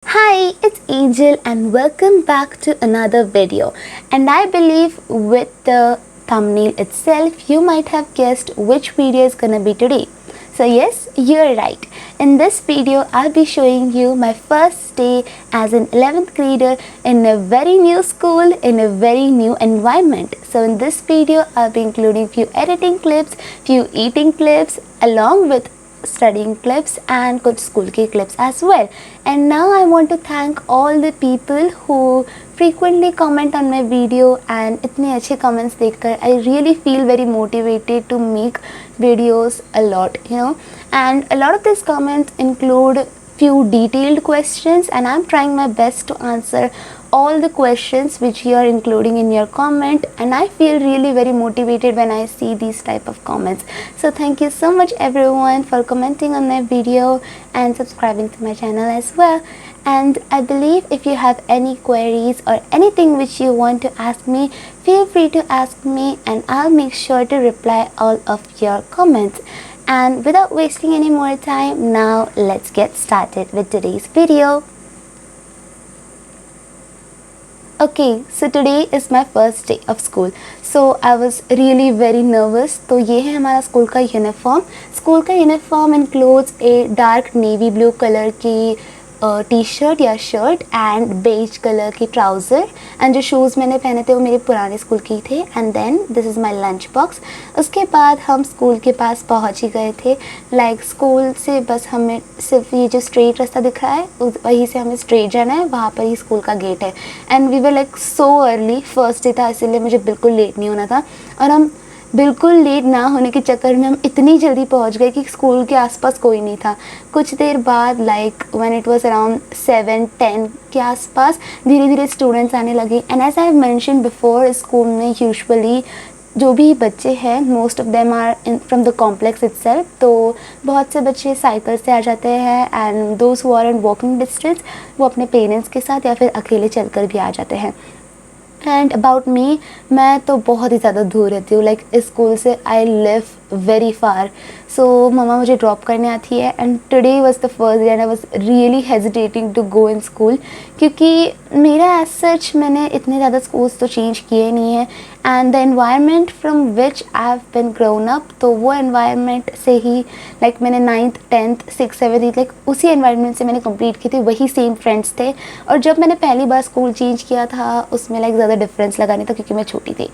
Hi, it's Angel and welcome back to another video. And I believe with the thumbnail itself, you might have guessed which video is gonna be today. So yes, you're right. In this video, I'll be showing you my first day as an 11th grader in a very new school, in a very new environment. So in this video, I'll be including few editing clips, few eating clips, along with studying clips and कुछ school के clips as well. And now I want to thank all the people who frequently comment on my video and इतने अच्छे comments देखकर I really feel very motivated to make videos a lot, and a lot of these comments include few detailed questions and I'm trying my best to answer all the questions which you are including in your comment, and I feel really very motivated when I see these type of comments. So thank you so much everyone for commenting on my video and subscribing to my channel as well. And I believe if you have any queries or anything which you want to ask me, feel free to ask me and I'll make sure to reply all of your comments. And without wasting any more time, now let's get started with today's video. Okay, so today is my first day of school. So I was really very nervous. तो ये है हमारा school का uniform. School का uniform includes a dark navy blue colour की T shirt या shirt and beige colour की trouser, and जो शूज़ मैंने पहने थे वो मेरे पुराने स्कूल के ही थे. And then this is my lunch box. उसके बाद हम स्कूल के पास पहुंच ही गए थे. स्कूल से बस हमें सिर्फ ये जो स्ट्रेट रास्ता दिख रहा है वहीं से हमें स्ट्रेट जाना है, वहाँ पर ही स्कूल का गेट है. And we were so early, first day था इसीलिए मुझे बिल्कुल लेट नहीं होना था. और हम बिल्कुल लेट ना होने के चक्कर में हम इतनी जल्दी पहुंच गए कि स्कूल के आसपास कोई नहीं था. कुछ देर बाद व्हेन इट वाज अराउंड 7-10 के आसपास धीरे धीरे स्टूडेंट्स आने लगे. And as I have mention before, school में यूजुअली जो भी बच्चे हैं most of them are from the complex itself. तो बहुत से बच्चे साइकिल से आ जाते हैं and those who are in walking distance वो अपने पेरेंट्स के साथ या फिर अकेले चलकर भी आ जाते हैं. एंड अबाउट मी, मैं तो बहुत ही ज़्यादा दूर रहती हूँ. इस स्कूल से आई लिव वेरी फार. सो मम्मा मुझे ड्रॉप करने आती है and today was the first day and I was really hesitating to go in school, क्योंकि मेरा एज सच मैंने इतने ज़्यादा स्कूल्स तो चेंज किए नहीं हैं. And the environment from which I have been grown up, तो वो एनवायरनमेंट से ही मैंने 9th 10th 6th 7th 8th उसी एनवायरनमेंट से मैंने कंप्लीट की थी. वही सेम फ्रेंड्स थे. और जब मैंने पहली बार स्कूल चेंज किया था उसमें ज़्यादा डिफरेंस लगा नहीं था क्योंकि मैं छोटी थी.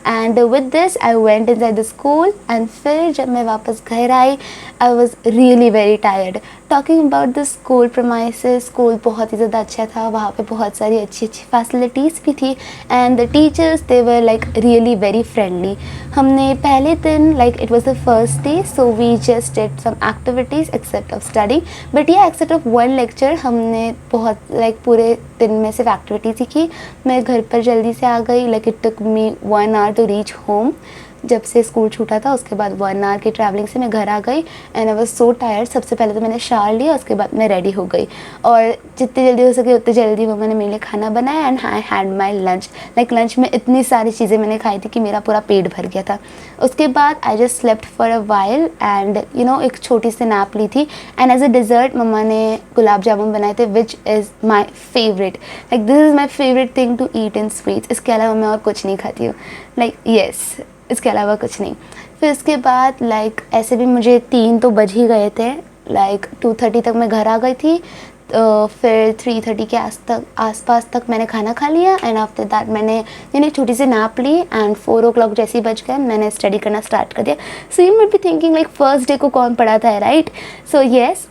And with this I went inside the school and फिर जब मैं वापस घर आई I was really very tired. Talking about the school premises, school बहुत ही ज़्यादा अच्छा था. वहाँ पे बहुत सारी अच्छी अच्छी फैसिलिटीज़ भी थी and the teachers they were really very friendly. हमने पहले दिन it was the first day, so we just did some activities except of study. But yeah except of one lecture हमने बहुत पूरे दिन में सिर्फ एक्टिविटीज़ ही की. मैं घर पर जल्दी से आ गई. It took me 1 hour to reach home. जब से स्कूल छूटा था उसके बाद 1 hour की ट्रैवलिंग से मैं घर आ गई and I was so tired. सबसे पहले तो मैंने शावर लिया, उसके बाद मैं रेडी हो गई और जितनी जल्दी हो सके उतनी जल्दी मम्मा ने मेरे लिए खाना बनाया and I had my lunch. Lunch में इतनी सारी चीज़ें मैंने खाई थी कि मेरा पूरा पेट भर गया था. उसके बाद I just slept for a while and एक छोटी सी नैप ली थी. एंड एज अ डिज़र्ट मम्मा ने गुलाब जामुन बनाए थे which is my favourite. This is my favourite thing to eat in sweets. इसके अलावा मैं और कुछ नहीं खाती हूँ. येस, इसके अलावा कुछ नहीं. फिर उसके बाद ऐसे भी मुझे 3 तो बज ही गए थे. 2:30 तक मैं घर आ गई थी. फिर 3:30 के आसपास तक मैंने खाना खा लिया एंड आफ्टर दैट मैंने छोटी सी नैप ली एंड 4 o'clock जैसे ही बज गए मैंने स्टडी करना स्टार्ट कर दिया. So you might be thinking first day को कौन पढ़ाता है, right? So yes,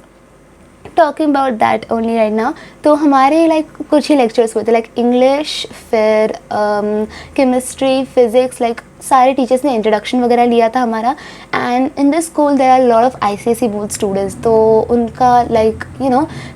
talking about that only right now. तो हमारे कुछ ही लेक्चर्स हुए थे इंग्लिश, फिर केमिस्ट्री, फिज़िक्स. सारे टीचर्स ने इंट्रोडक्शन वगैरह लिया था हमारा. And in this school there are lot of ICSE board students, तो उनका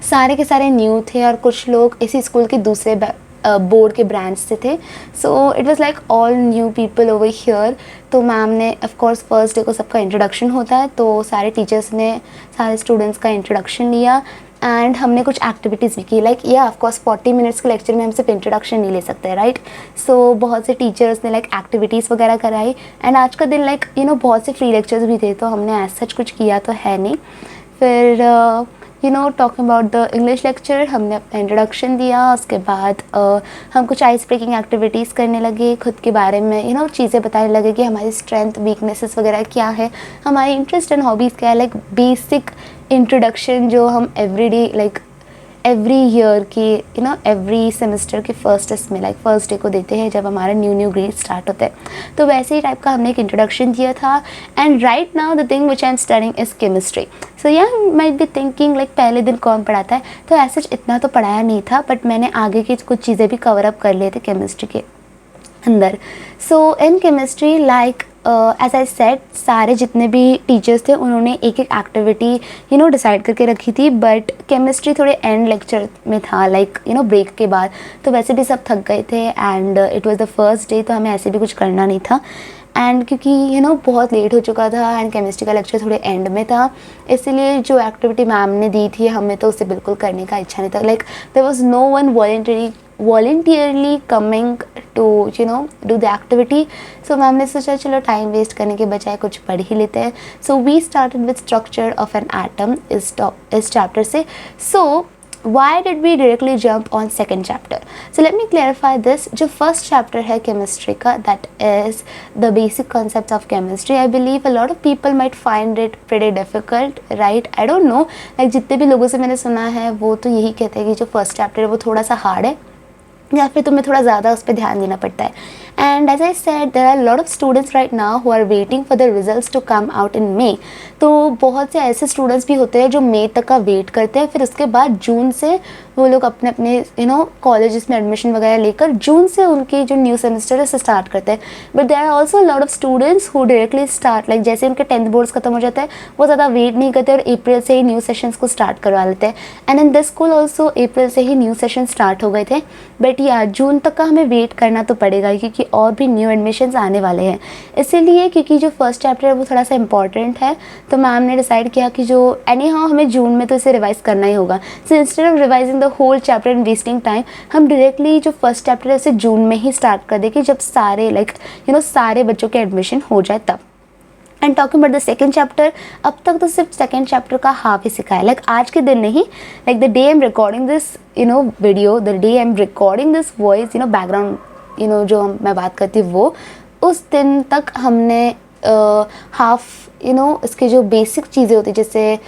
सारे के सारे न्यू थे और कुछ लोग इसी स्कूल के दूसरे बोर्ड के ब्रांच से थे. So it was all new people over here. तो मैम ने ऑफकोर्स फर्स्ट डे को सबका इंट्रोडक्शन होता है, तो सारे टीचर्स ने सारे स्टूडेंट्स का इंट्रोडक्शन लिया एंड हमने कुछ एक्टिविटीज़ भी की. ऑफकोर्स 40 मिनट्स के लेक्चर में हम सिर्फ इंट्रोडक्शन नहीं ले सकते, राइट? सो बहुत से टीचर्स ने एक्टिविटीज़ वगैरह कराई एंड आज का दिन बहुत से फ्री लेक्चर्स भी थे, तो हमने एज सच कुछ किया तो है नहीं. फिर talking about the English lecture, हमने अपना इंट्रोडक्शन दिया, उसके बाद हम कुछ आइस ब्रेकिंग एक्टिविटीज़ करने लगे, खुद के बारे में चीज़ें बताने लगे कि हमारी स्ट्रेंथ वीकनेसेस वगैरह क्या है, हमारी इंटरेस्ट एंड हॉबीज़ क्या है, लाइक बेसिक इंट्रोडक्शन जो हम एवरीडे लाइक एवरी ईयर की एवरी सेमेस्टर के फर्स्ट इसमें लाइक फर्स्ट डे को देते हैं जब हमारा न्यू ग्रेड स्टार्ट होता है, तो वैसे ही टाइप का हमने एक इंट्रोडक्शन दिया था. And right now the thing which I am studying is chemistry. So yeah might be thinking like पहले दिन कौन पढ़ाता है, तो ऐसे इतना तो पढ़ाया नहीं था, बट मैंने आगे की कुछ चीज़ें भी कवर अप कर लिए थे केमिस्ट्री के अंदर. So in chemistry like as I said, सारे जितने भी टीचर्स थे उन्होंने एक एक एक्टिविटी डिसाइड करके रखी थी, बट केमिस्ट्री थोड़े एंड लेक्चर में था लाइक ब्रेक के बाद, तो वैसे भी सब थक गए थे and it was the first day, तो हमें ऐसे भी कुछ करना नहीं था. एंड क्योंकि बहुत लेट हो चुका था एंड केमिस्ट्री का लेक्चर थोड़े एंड में था, इसलिए जो एक्टिविटी मैम ने दी थी हमें तो उसे बिल्कुल करने का इच्छा नहीं था. Like there was no one voluntarily coming to do the activity. So ma'am ने सोचा चलो टाइम वेस्ट करने के बजाय कुछ पढ़ ही लेते हैं. So we started with structure of an atom इस चैप्टर से. So why did we directly jump on second chapter? So let me clarify this. जो first chapter है chemistry का, that is the basic concepts of chemistry. I believe a lot of people might find it pretty difficult, right? I don't know. Like जितने भी लोगों से मैंने सुना है वो तो यही कहते हैं कि जो first chapter है वो थोड़ा सा hard है या फिर तुम्हें थोड़ा ज़्यादा उस पर ध्यान देना पड़ता है. And as I said there are lot of students right now who are waiting for the results to come out in May. तो बहुत से ऐसे स्टूडेंट्स भी होते हैं जो मई तक का वेट करते हैं, फिर उसके बाद जून से वो लोग अपने अपने कॉलेजेस में एडमिशन वगैरह लेकर जून से उनकी जो न्यू सेमेस्टर है उसे स्टार्ट करते हैं. But there are also lot of students who directly start like जैसे उनके 10th बोर्ड्स खत्म हो जाता है वो ज़्यादा वेट नहीं करते और अप्रैल से ही न्यू सेशंस को स्टार्ट करवा लेते हैं. And in this school also April से ही न्यू सेशन स्टार्ट हो गए थे, बट या जून तक का हमें वेट करना तो पड़ेगा क्योंकि और भी न्यू एडमिशन्स आने वाले हैं. इसीलिए क्योंकि जो फर्स्ट चैप्टर है वो थोड़ा सा इंपॉर्टेंट है, तो मैम ने डिसाइड किया कि जो एनी हाउ हमें जून में तो इसे रिवाइज करना ही होगा. So instead of revising the whole chapter and wasting time, हम डायरेक्टली जो फर्स्ट चैप्टर है उसे जून में ही स्टार्ट कर दें कि जब सारे सारे बच्चों के एडमिशन हो जाए तब. And talking about the second chapter, अब तक तो सिर्फ सेकेंड चैप्टर का हाफ ही सिखाया. लाइक आज के दिन नहीं, like the day I am recording this video, the day I am recording this voice background जो मैं बात करती हूँ वो, उस दिन तक हमने हाफ इसके जो बेसिक चीज़ें होती जैसे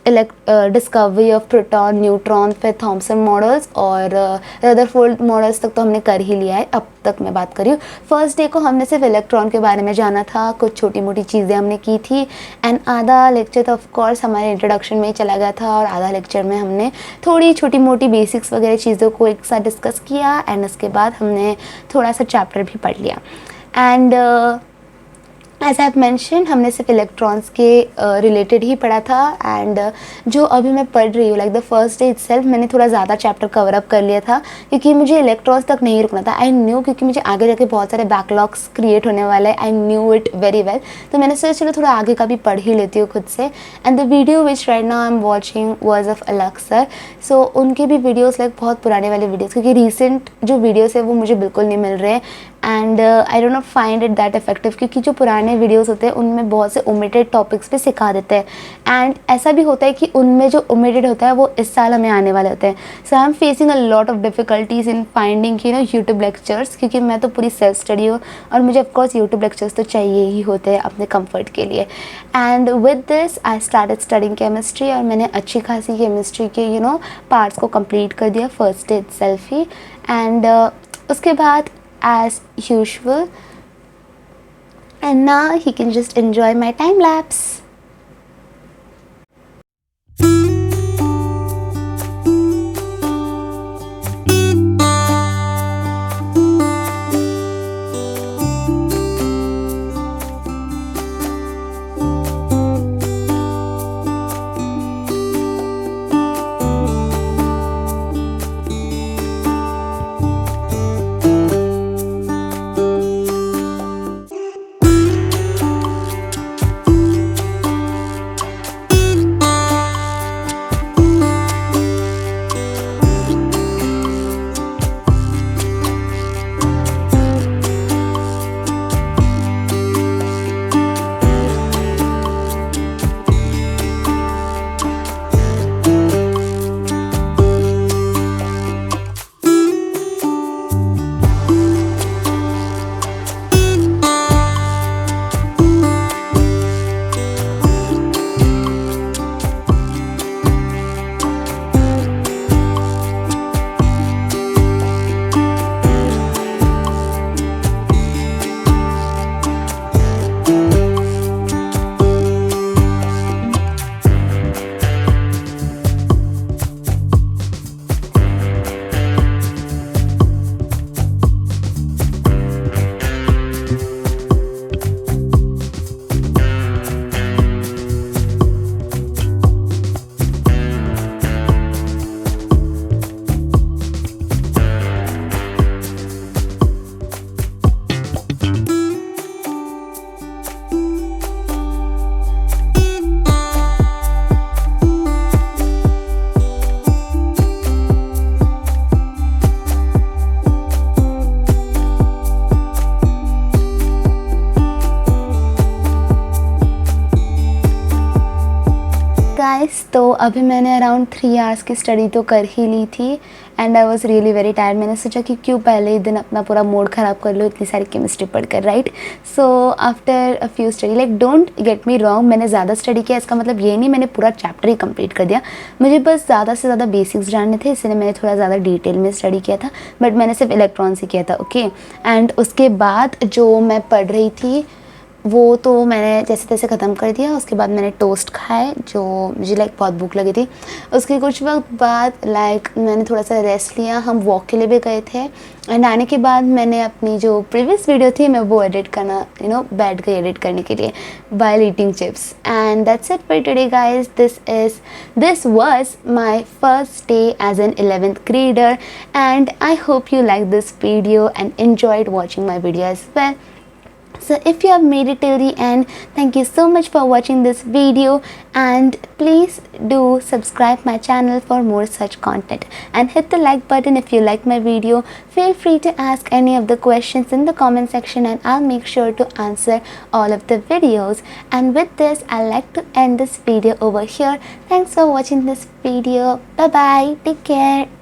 डिस्कवरी ऑफ प्रोटॉन, न्यूट्रॉन, फिर थॉमसन मॉडल्स और रदरफोर्ड मॉडल्स तक तो हमने कर ही लिया है. अब तक मैं बात कर रही हूँ. फर्स्ट डे को हमने सिर्फ इलेक्ट्रॉन के बारे में जाना था, कुछ छोटी मोटी चीज़ें हमने की थी. एंड आधा लेक्चर तो ऑफकोर्स हमारे इंट्रोडक्शन में ही चला गया था और आधा लेक्चर में हमने थोड़ी छोटी मोटी बेसिक्स वगैरह चीज़ों को एक साथ डिस्कस किया. एंड उसके बाद हमने थोड़ा सा चैप्टर भी पढ़ लिया. And as I have mention, हमने सिर्फ इलेक्ट्रॉन्स के रिलेटेड ही पढ़ा था. एंड जो अभी मैं पढ़ रही हूँ like the first day itself मैंने थोड़ा ज़्यादा चैप्टर कवर अप कर लिया था क्योंकि मुझे इलेक्ट्रॉन्स तक नहीं रुकना था. आई न्यू क्योंकि मुझे आगे जाके बहुत सारे बैकलॉग्स क्रिएट होने वाले हैं. I knew it very well, तो मैंने सोचा चलो थोड़ा आगे का भी पढ़ ही लेती हूँ खुद से. And the video which right now I am watching was of अलग सर. सो उनके भी वीडियोज़ लाइक बहुत पुराने वाले वीडियोज़, क्योंकि रिसेंट जो वीडियोज़ है वो मुझे बिल्कुल नहीं मिल रहे हैं. And I don't not find it that effective क्योंकि जो पुराने वीडियोस होते हैं उनमें बहुत से ओमिटेड टॉपिक्स पे सिखा देते हैं. एंड ऐसा भी होता है कि उनमें जो ओमिटेड होता है वो इस साल हमें आने वाले होते हैं. So I am facing a lot of difficulties in finding YouTube lectures, क्योंकि मैं तो पूरी सेल्फ स्टडी हूँ और मुझे ऑफकोर्स यूट्यूब लेक्चर्स तो चाहिए ही होते हैं अपने कम्फर्ट के लिए. And with this I started studying chemistry और मैंने अच्छी खासी केमिस्ट्री के पार्ट्स को कंप्लीट कर दिया first day itself he. And उसके बाद as usual, and now he can just enjoy my time lapse. तो अभी मैंने अराउंड 3 आवर्स की स्टडी तो कर ही ली थी and I was really very tired. मैंने सोचा कि क्यों पहले ही दिन अपना पूरा मूड ख़राब कर लो इतनी सारी केमिस्ट्री पढ़कर, right. So after a few study, like don't get me wrong, मैंने ज़्यादा स्टडी किया इसका मतलब ये नहीं मैंने पूरा चैप्टर ही कंप्लीट कर दिया। मुझे बस ज़्यादा से ज़्यादा बेसिक्स जानने थे, इसलिए मैंने थोड़ा ज़्यादा डिटेल में स्टडी किया था, बट मैंने सिर्फ इलेक्ट्रॉन्स ही किया था, ओके। एंड उसके बाद जो मैं पढ़ रही थी वो तो मैंने जैसे तैसे ख़त्म कर दिया। उसके बाद मैंने टोस्ट खाए, जो मुझे लाइक बहुत भूख लगी थी। उसके कुछ वक्त बाद लाइक मैंने थोड़ा सा रेस्ट लिया, हम वॉक के लिए भी गए थे एंड आने के बाद मैंने अपनी जो प्रीवियस वीडियो थी मैं वो एडिट करना बैठ गई एडिट करने के लिए while eating chips. And that's it for today guys. This was my first day as an 11th grader and I hope you liked this video and enjoyed watching my video as well. So if you have made it till the end, thank you so much for watching this video and please do subscribe my channel for more such content and hit the like button if you like my video. Feel free to ask any of the questions in the comment section and I'll make sure to answer all of the videos. And with this, I'd like to end this video over here. Thanks for watching this video. Bye bye. Take care.